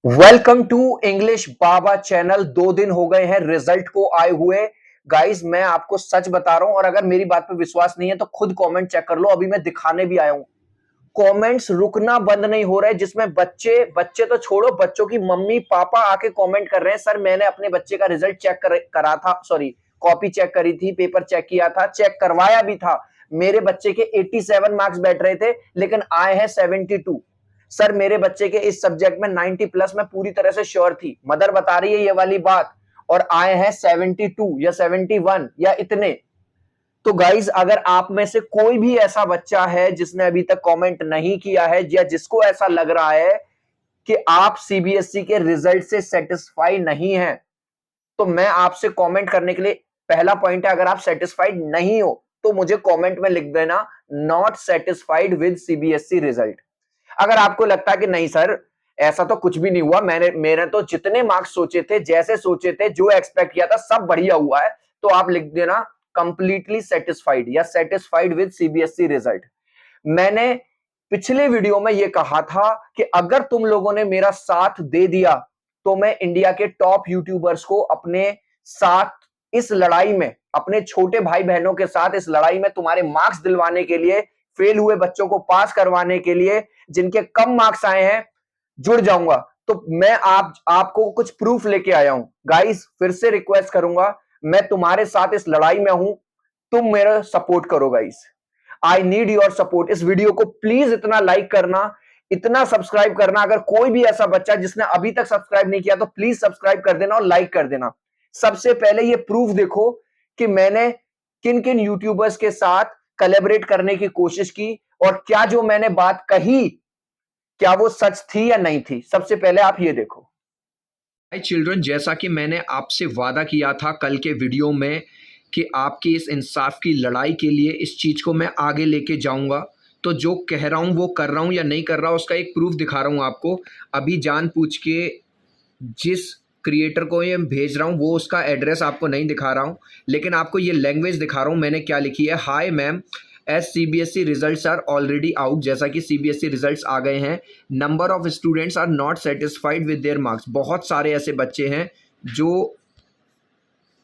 Welcome to English Baba channel. 2 दिन हो गए हैं रिजल्ट को आए हुए। गाइस मैं आपको सच बता रहा हूं, और अगर मेरी बात पे विश्वास नहीं है तो खुद कमेंट चेक कर लो। अभी मैं दिखाने भी आया हूं। कमेंट्स रुकना बंद नहीं हो रहा है, जिसमें बच्चे बच्चे तो छोड़ो, बच्चों की मम्मी पापा आके कमेंट कर रहे हैं, सर मैंने अपने बच्चे का रिजल्ट करा था, सॉरी कॉपी चेक करी थी, पेपर चेक किया था, चेक करवाया भी था। मेरे बच्चे के 87 मार्क्स बैठ रहे थे, लेकिन आए हैं 72। सर मेरे बच्चे के इस सब्जेक्ट में 90 प्लस में पूरी तरह से श्योर थी, मदर बता रही है ये वाली बात, और आए हैं 72 या 71 या इतने। तो गाइज अगर आप में से कोई भी ऐसा बच्चा है जिसने अभी तक कमेंट नहीं किया है, या जिसको ऐसा लग रहा है कि आप सीबीएसई के रिजल्ट से सेटिस्फाई नहीं है, तो मैं आपसे कमेंट करने के लिए, पहला पॉइंट है, अगर आप सेटिस्फाइड नहीं हो तो मुझे कमेंट में लिख देना not satisfied with CBSE result. अगर आपको लगता है कि नहीं सर ऐसा तो कुछ भी नहीं हुआ, मैंने तो जितने मार्क्स सोचे थे, जैसे सोचे थे, जो एक्सपेक्ट किया था सब बढ़िया हुआ है, तो आप लिख देना कंप्लीटली सेटिस्फाइड या सेटिस्फाइड विद सीबीएसई रिजल्ट। मैंने पिछले वीडियो में यह कहा था कि अगर तुम लोगों ने मेरा साथ दे दिया तो मैं इंडिया के टॉप यूट्यूबर्स को अपने साथ इस लड़ाई में, अपने छोटे भाई बहनों के साथ इस लड़ाई में, तुम्हारे मार्क्स दिलवाने के लिए, फेल हुए बच्चों को पास करवाने के लिए, जिनके कम मार्क्स आए हैं, जुड़ जाऊंगा। तो मैं आपको कुछ प्रूफ लेके आया हूं। गाइस फिर से रिक्वेस्ट करूंगा, मैं तुम्हारे साथ इस लड़ाई में हूं, तुम मेरा सपोर्ट करो guys. I need your support. इस वीडियो को प्लीज इतना लाइक करना, इतना सब्सक्राइब करना। अगर कोई भी ऐसा बच्चा जिसने अभी तक सब्सक्राइब नहीं किया तो प्लीज सब्सक्राइब कर देना और लाइक कर देना। सबसे पहले ये प्रूफ देखो कि मैंने किन किन यूट्यूबर्स के साथ कोलैबोरेट करने की कोशिश की, और क्या जो मैंने बात कही क्या वो सच थी या नहीं थी। सबसे पहले आप ये देखो। हाय चिल्ड्रन, जैसा कि मैंने आपसे वादा किया था कल के वीडियो में कि आपकी इस इंसाफ की लड़ाई के लिए इस चीज़ को मैं आगे लेके जाऊंगा, तो जो कह रहा हूँ वो कर रहा हूँ या नहीं कर रहा उसका एक प्रूफ दिखा रहा हूँ आपको। अभी जान पूछ के जिस क्रिएटर को ये भेज रहा हूँ वो उसका एड्रेस आपको नहीं दिखा रहा हूँ, लेकिन आपको ये लैंग्वेज दिखा रहा हूँ मैंने क्या लिखी है। Hi ma'am, as CBSE results are already out, जैसा कि सीबीएसई रिजल्ट्स आ गए हैं, number of students are not satisfied with their marks. बहुत सारे ऐसे बच्चे हैं जो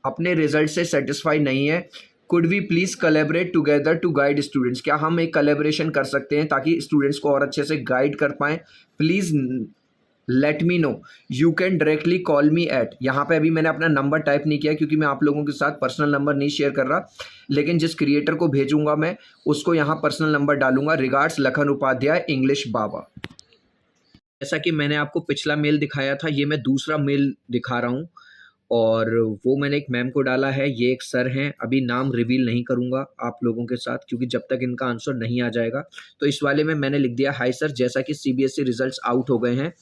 अपने रिजल्ट से सेटिस्फाई नहीं है। Could we please collaborate together to guide students, क्या हम एक कोलैबोरेशन कर सकते हैं ताकि स्टूडेंट्स को और अच्छे से गाइड कर पाएँ। Please let me know, you can directly call me at, यहाँ पे अभी मैंने अपना नंबर टाइप नहीं किया क्योंकि मैं आप लोगों के साथ पर्सनल नंबर नहीं शेयर कर रहा, लेकिन जिस क्रिएटर को भेजूंगा मैं उसको यहाँ पर्सनल नंबर डालूंगा। रिगार्ड्स लखन उपाध्याय, इंग्लिश बाबा। जैसा कि मैंने आपको पिछला मेल दिखाया था, ये मैं दूसरा मेल दिखा रहा हूँ, और वो मैंने एक मैम को डाला है। ये एक सर हैं, अभी नाम रिवील नहीं करूँगा आप लोगों के साथ क्योंकि जब तक इनका आंसर नहीं आ जाएगा। तो इस वाले में मैंने लिख दिया, हाय सर, जैसा कि सीबीएसई रिजल्ट्स आउट हो गए हैं,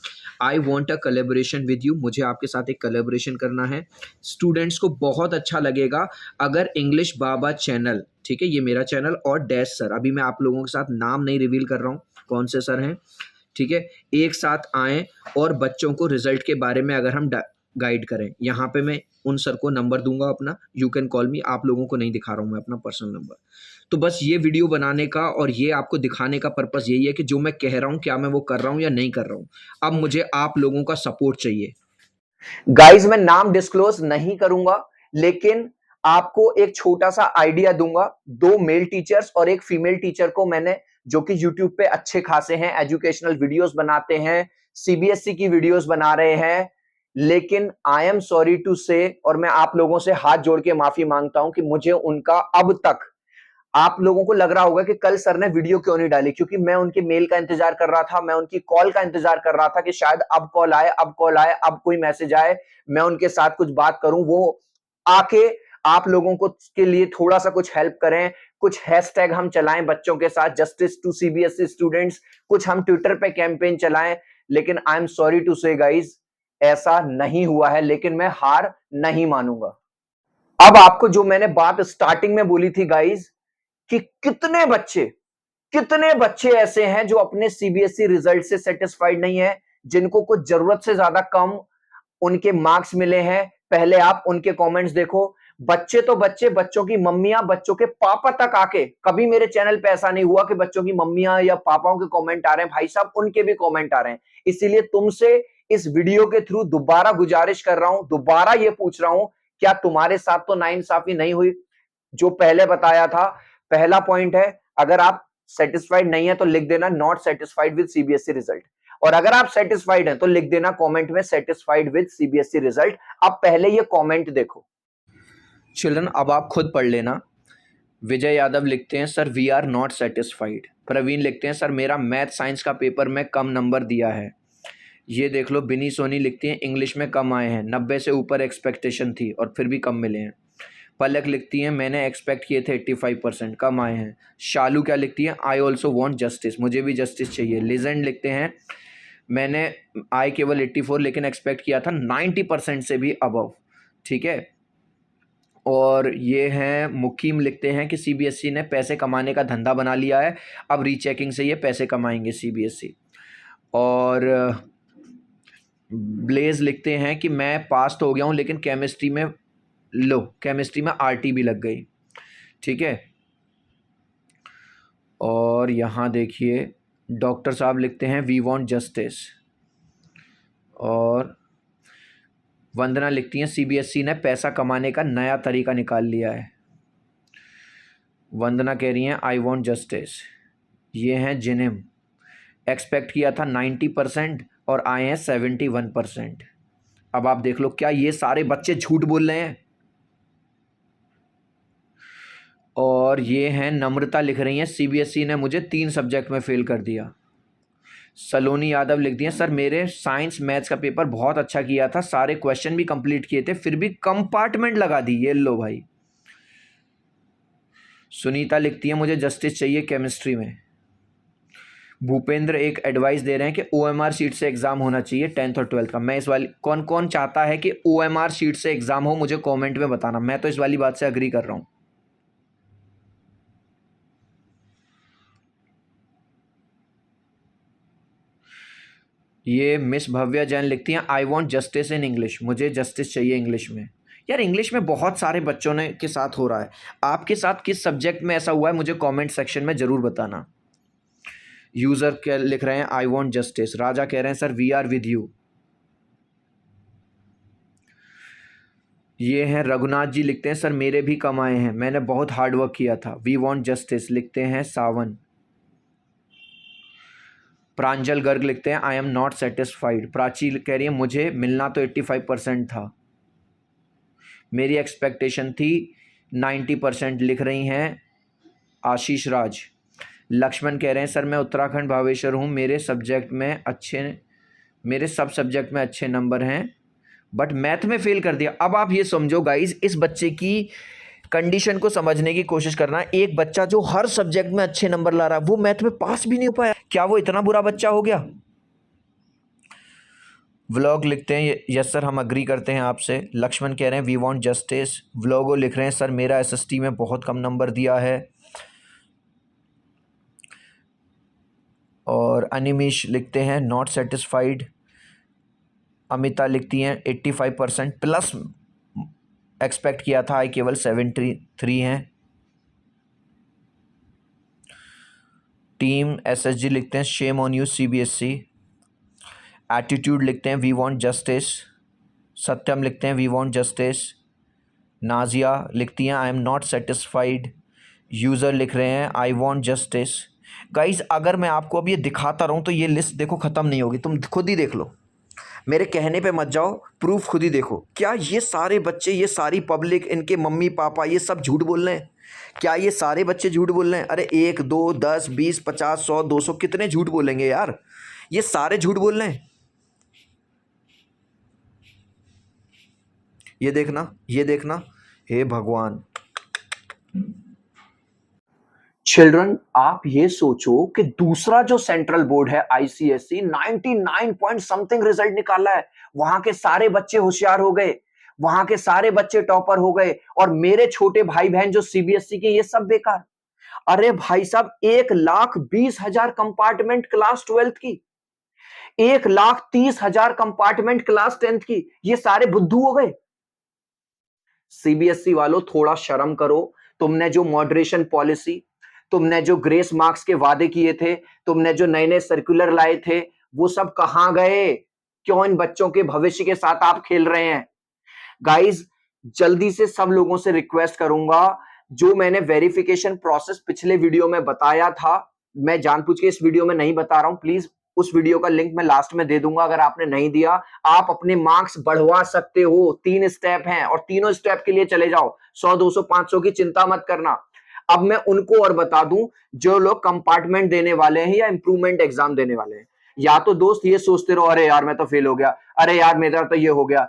I want a collaboration with you, मुझे आपके साथ एक कोलैबोरेशन करना है। स्टूडेंट्स को बहुत अच्छा लगेगा अगर इंग्लिश बाबा चैनल, ठीक है, ये मेरा चैनल, और डैश सर, अभी मैं आप लोगों के साथ नाम नहीं रिवील कर रहा हूँ कौन से सर हैं, ठीक है, एक साथ आएँ और बच्चों को रिजल्ट के बारे में अगर हम गाइड करें। यहाँ पे मैं उन सर को नंबर दूंगा अपना, यू कैन कॉल मी, आप लोगों को नहीं दिखा रहा हूँ मैं अपना पर्सनल नंबर। तो बस ये वीडियो बनाने का और ये आपको दिखाने का पर्पस यही है कि जो मैं कह रहा हूँ क्या मैं वो कर रहा हूँ या नहीं कर रहा हूँ। अब मुझे आप लोगों का सपोर्ट चाहिए। गाइज मैं नाम डिस्क्लोज नहीं करूंगा, लेकिन आपको एक छोटा सा आइडिया दूंगा। 2 मेल टीचर्स और एक फीमेल टीचर को मैंने, जो कि यूट्यूब पे अच्छे खासे हैं, एजुकेशनल वीडियोस बनाते हैं, सीबीएसई की वीडियोस बना रहे हैं, लेकिन आई एम सॉरी टू से, और मैं आप लोगों से हाथ जोड़ के माफी मांगता हूं कि मुझे उनका अब तक, आप लोगों को लग रहा होगा कि कल सर ने वीडियो क्यों नहीं डाली, क्योंकि मैं उनके मेल का इंतजार कर रहा था, मैं उनकी कॉल का इंतजार कर रहा था कि शायद अब कॉल आए, अब कॉल आए, अब कोई मैसेज आए, मैं उनके साथ कुछ बात करूं, वो आके आप लोगों को के लिए थोड़ा सा कुछ हेल्प करें, कुछ हैशटैग हम चलाएं बच्चों के साथ, जस्टिस टू सीबीएसई स्टूडेंट्स, कुछ हम ट्विटर पे कैंपेन चलाएं। लेकिन आई एम सॉरी टू से गाइज, ऐसा नहीं हुआ है, लेकिन मैं हार नहीं मानूंगा। अब आपको जो मैंने बात स्टार्टिंग में बोली थी गाइज, कि कितने बच्चे ऐसे हैं जो अपने सीबीएसई रिजल्ट से सेटिस्फाइड नहीं है, जिनको कुछ जरूरत से ज्यादा कम उनके मार्क्स मिले हैं। पहले आप उनके कमेंट्स देखो। बच्चे तो बच्चे, बच्चों की मम्मियां, बच्चों के पापा तक आके, कभी मेरे चैनल पे ऐसा नहीं हुआ कि बच्चों की मम्मियां या पापाओं के कमेंट आ रहे हैं, भाई साहब उनके भी कमेंट आ रहे हैं। इसीलिए तुमसे इस वीडियो के थ्रू दोबारा गुजारिश कर रहा हूं, दोबारा ये पूछ रहा हूं, क्या तुम्हारे साथ तो नाइंसाफी नहीं हुई? जो पहले बताया था, पहला पॉइंट है, अगर आप सेटिस्फाइड नहीं है तो लिख देना not satisfied with CBSE result, और अगर आप सेटिस्फाइड हैं तो लिख देना कमेंट में सेटिस्फाइड विद सीबीएसई रिजल्ट। अब पहले ये कमेंट देखो। चिल्ड्रन अब आप खुद पढ़ लेना। विजय यादव लिखते हैं sir we are not satisfied. Praveen लिखते हैं सर मेरा मैथ साइंस का पेपर में कम नंबर दिया है। ये देख लो। बिनी सोनी लिखती हैं इंग्लिश में कम आए हैं, 90 से ऊपर एक्सपेक्टेशन थी और फिर भी कम मिले हैं। पलक लिखती हैं मैंने एक्सपेक्ट किए थे 85%, कम आए हैं। शालू क्या लिखती है आई ऑल्सो वॉन्ट जस्टिस, मुझे भी जस्टिस चाहिए। लिजेंड लिखते हैं मैंने आए केवल 84 लेकिन एक्सपेक्ट किया था 90% से भी अबव। ठीक है। और ये हैं मुकीम लिखते हैं कि सीबीएसई ने पैसे कमाने का धंधा बना लिया है, अब रीचेकिंग से ये पैसे कमाएंगे सीबीएसई। और ब्लेज लिखते हैं कि मैं पास तो हो गया हूँ लेकिन केमिस्ट्री में आरटी भी लग गई। ठीक है। और यहाँ देखिए डॉक्टर साहब लिखते हैं वी वांट जस्टिस। और वंदना लिखती हैं सीबीएसई ने पैसा कमाने का नया तरीका निकाल लिया है। वंदना कह रही हैं आई वांट जस्टिस। ये हैं जिनेम, एक्सपेक्ट किया था 90% और आए हैं 71%। अब आप देख लो क्या ये सारे बच्चे झूठ बोल रहे हैं? और ये हैं नम्रता लिख रही हैं सीबीएसई ने मुझे 3 सब्जेक्ट में फेल कर दिया। सलोनी यादव लिख दिए सर मेरे साइंस मैथ्स का पेपर बहुत अच्छा किया था, सारे क्वेश्चन भी कंप्लीट किए थे, फिर भी कंपार्टमेंट लगा दी। ये लो भाई। सुनीता लिखती है मुझे जस्टिस चाहिए केमिस्ट्री में। भूपेंद्र एक एडवाइस दे रहे हैं कि ओएमआर शीट से एग्जाम होना चाहिए 10th और 12th का। मैं इस वाली कौन कौन चाहता है कि ओएमआर शीट से एग्जाम हो, मुझे कमेंट में बताना। मैं तो इस वाली बात से अग्री कर रहा हूं। ये मिस भव्या जैन लिखती हैं I want justice in English, मुझे जस्टिस चाहिए इंग्लिश में। यार इंग्लिश में बहुत सारे बच्चों ने के साथ हो रहा है, आपके साथ किस सब्जेक्ट में ऐसा हुआ है मुझे कमेंट सेक्शन में ज़रूर बताना। यूज़र क्या लिख रहे हैं आई वांट जस्टिस। राजा कह रहे हैं sir we are with you. ये हैं रघुनाथ जी लिखते हैं सर मेरे भी कम आए हैं, मैंने बहुत हार्ड वर्क किया था। वी वांट जस्टिस लिखते हैं सावन। प्रांजल गर्ग लिखते हैं I am not satisfied. Prachi कह रही है मुझे मिलना तो 85% था, मेरी एक्सपेक्टेशन थी 90%। लिख रही हैं आशीष राज। लक्ष्मण कह रहे हैं सर मैं उत्तराखंड भावेश्वर हूँ, मेरे सब सब्जेक्ट में अच्छे नंबर हैं बट मैथ में फेल कर दिया। अब आप ये समझो गाइज, इस बच्चे की कंडीशन को समझने की कोशिश करना। एक बच्चा जो हर सब्जेक्ट में अच्छे नंबर ला रहा है वो मैथ में पास भी नहीं हो पाया, क्या वो इतना बुरा बच्चा हो गया? व्लॉग लिखते हैं यस सर हम अग्री करते हैं आपसे। लक्ष्मण कह रहे हैं वी वांट जस्टिस। व्लॉगो लिख रहे हैं सर मेरा एसएसटी में बहुत कम नंबर दिया है। और अनिमिश लिखते हैं नॉट सेटिस्फाइड। अमिता लिखती हैं 85% प्लस एक्सपेक्ट किया था, आई केवल 73 हैं। टीम एसएसजी लिखते हैं shame on you CBSE. Attitude लिखते हैं वी वांट जस्टिस। सत्यम लिखते हैं वी वांट जस्टिस। नाजिया लिखती हैं I am not satisfied. User लिख रहे हैं आई वांट जस्टिस। गाइस अगर मैं आपको अब ये दिखाता रहूँ तो ये लिस्ट देखो ख़त्म नहीं होगी, तुम खुद ही देख लो, मेरे कहने पे मत जाओ, प्रूफ खुद ही देखो। क्या ये सारे बच्चे, ये सारी पब्लिक, इनके मम्मी पापा ये सब झूठ बोल रहे हैं? क्या ये सारे बच्चे झूठ बोल रहे हैं? अरे 1 2 10 20 50 100 200 कितने झूठ बोलेंगे यार, ये सारे झूठ बोल रहे हैं। ये देखना, हे भगवान। चिल्ड्रन आप ये सोचो कि दूसरा जो सेंट्रल बोर्ड है आईसीएसई 99 पॉइंट समथिंग रिजल्ट निकाला है, वहां के सारे बच्चे होशियार हो गए, वहां के सारे बच्चे टॉपर हो गए, और मेरे छोटे भाई बहन जो सीबीएसई के ये सब बेकार। अरे भाई साहब 1,20,000 कंपार्टमेंट क्लास 12th की, 1,30,000 कंपार्टमेंट क्लास 10th की, ये सारे बुद्धू हो गए। सीबीएसई वालों थोड़ा शर्म करो, तुमने जो मॉडरेशन पॉलिसी, तुमने जो ग्रेस मार्क्स के वादे किए थे, तुमने जो नए नए सर्कुलर लाए थे, वो सब कहां गए? क्यों इन बच्चों के भविष्य के साथ आप खेल रहे हैं? गाइज, जल्दी से सब लोगों से रिक्वेस्ट करूंगा, जो मैंने वेरिफिकेशन प्रोसेस पिछले वीडियो में बताया था, मैं जानबूझ के इस वीडियो में नहीं बता रहा हूं, प्लीज उस वीडियो का लिंक मैं लास्ट में दे दूंगा। अगर आपने नहीं दिया, आप अपने मार्क्स बढ़वा सकते हो। 3 स्टेप हैं और तीनों स्टेप के लिए चले जाओ। 100, 200, 500 की चिंता मत करना। अब मैं उनको और बता दूं जो लोग कंपार्टमेंट देने वाले हैं या इंप्रूवमेंट एग्जाम देने वाले हैं। या तो दोस्त ये सोचते रहो, अरे यार मैं तो फेल हो गया, अरे यार मेरा तो ये हो गया,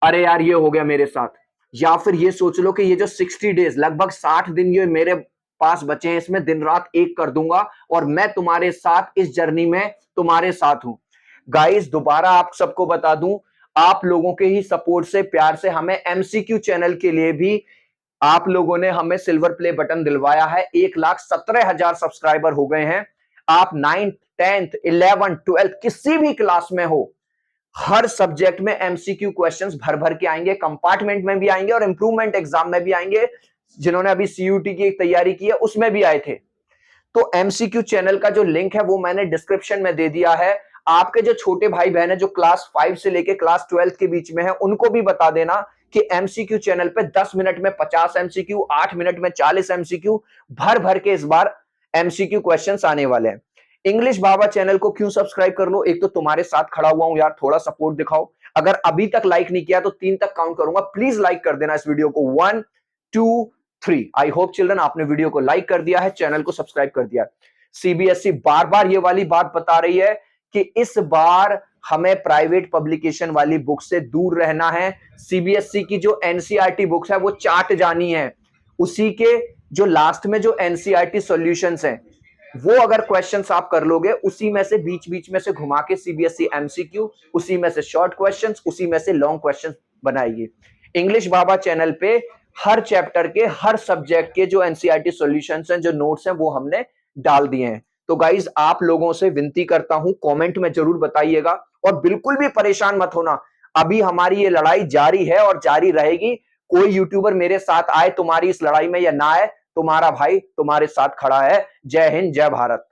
अरे यार ये हो गया मेरे साथ। या फिर ये सोच लो कि ये जो 60 डेज, लगभग 60 दिन ये मेरे पास बचे हैं, इसमें दिन रात एक कर दूंगा और मैं तुम्हारे साथ इस जर्नी में तुम्हारे साथ हूं। गाइस, दोबारा आप सबको बता दूं, आप लोगों के ही सपोर्ट से, प्यार से हमें एमसीक्यू चैनल के लिए भी आप लोगों ने हमें सिल्वर प्ले बटन दिलवाया है। 1,17,000 सब्सक्राइबर हो गए हैं। आप 9th, 10th, 11th, 12th किसी भी क्लास में हो, हर सब्जेक्ट में एमसीक्यू क्वेश्चंस भर भर के आएंगे, कंपार्टमेंट में भी आएंगे और इंप्रूवमेंट एग्जाम में भी आएंगे। जिन्होंने अभी सीयूटी की तैयारी की है उसमें भी आए थे। तो एमसीक्यू चैनल का जो लिंक है वो मैंने डिस्क्रिप्शन में दे दिया है। आपके जो छोटे भाई बहन है जो क्लास 5 से लेके क्लास 12 के बीच में है, उनको भी बता देना कि एमसीक्यू चैनल पे 10 मिनट में 50 एमसीक्यू, 8 मिनट में 40 एमसीक्यू भर भर के इस बार एमसीक्यू क्वेश्चंस आने वाले हैं। इंग्लिश बाबा चैनल को क्यों सब्सक्राइब कर लो? एक तो तुम्हारे साथ खड़ा हुआ हूं यार, थोड़ा सपोर्ट दिखाओ। अगर अभी तक लाइक नहीं किया तो 3 तक काउंट करूंगा, प्लीज लाइक कर देना इस वीडियो को। 1, 2, 3। आई होप चिल्ड्रन आपने वीडियो को लाइक कर दिया है, चैनल को सब्सक्राइब कर दिया। सीबीएसई बार बार ये वाली बात बता रही है कि इस बार हमें प्राइवेट पब्लिकेशन वाली बुक से दूर रहना है। सीबीएसई की जो एनसीईआरटी बुक्स है वो चाट जानी है। उसी के जो लास्ट में जो एनसीईआरटी सॉल्यूशंस हैं, वो अगर क्वेश्चंस आप कर लोगे, उसी में से बीच बीच में से घुमा के सीबीएसई एमसीक्यू, उसी में से शॉर्ट क्वेश्चंस, उसी में से लॉन्ग क्वेश्चंस बनाएगी। इंग्लिश बाबा चैनल पे हर चैप्टर के, हर सब्जेक्ट के जो एनसीईआरटी सॉल्यूशंस हैं, जो नोट्स हैं, वो हमने डाल दिए हैं। तो गाइज, आप लोगों से विनती करता हूं, कमेंट में जरूर बताइएगा और बिल्कुल भी परेशान मत होना। अभी हमारी ये लड़ाई जारी है और जारी रहेगी। कोई यूट्यूबर मेरे साथ आए तुम्हारी इस लड़ाई में या ना आए, तुम्हारा भाई तुम्हारे साथ खड़ा है। जय हिंद, जय भारत।